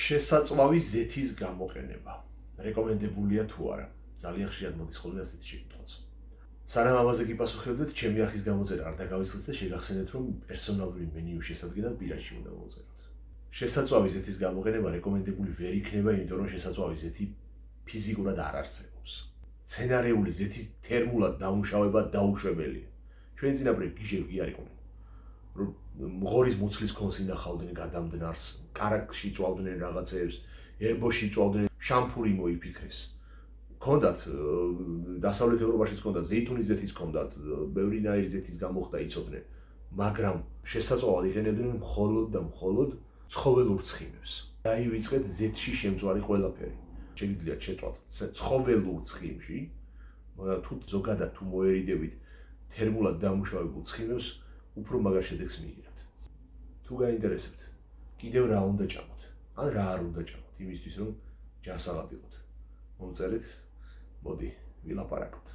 შესაწვავის ზეთის გამოყენება რეკომენდებულია თუ არა? ძალიან ხშირად მოდის ხოლმე ასეთი შეკითხვაც. სანამ ამაზე გიპასუხებდეთ, ჩემი ახის გამოწერა არ დაგავიწყდეთ და შეგახსენეთ, რომ პერსონალური მენიუ შესადგენად პირაში უნდა მოვწეროთ. შესაწვავის ზეთის გამოყენება რეკომენდებული ვერ იქნება, იმიტომ რომ შესაწვავის ზეთი ფიზიკურად არ არსებობს. სცენარიული ზეთის თერმულად დაუმშავება დაუშვებელია. ჩვენი წინაპრები გიჟები არ იყვნენ. რომ მღორის მუცლის ქონს ინახავდნენ გადამდნარს, კარაკში წვავდნენ რაღაცებს, ერბოში წვავდნენ, შამფური მოიფიქრეს. ქონდათ დასავლეთ ევროპაშიც ქონდათ ზეითუნის ზეთის ქონდათ, ბევრინაირი ზეთის გამოხდა იცოდნენ, მაგრამ შესაწვავად იყენებდნენ მხოლოდ და მხოლოდ ცხოველურ ცხიმებს. დაივიწყეთ ზეთში შემწვარი ყველაფერი. შეგიძლიათ შეწვათ ცხოველურ ცხიმში, მაგრამ თუ ზოგადად თუ მოერიდებით თერმულად დამუშავებულ ცხიმებს, უფრო მაგარ შედეგს მიიღებთ. თუ გაინტერესებთ, კიდევ რა უნდა ჭამოთ, ან რა არ უნდა ჭამოთ, იმისთვის რომ ჯანსაღად იყოთ. მომწერეთ, მოდი ვილაპარაკოთ.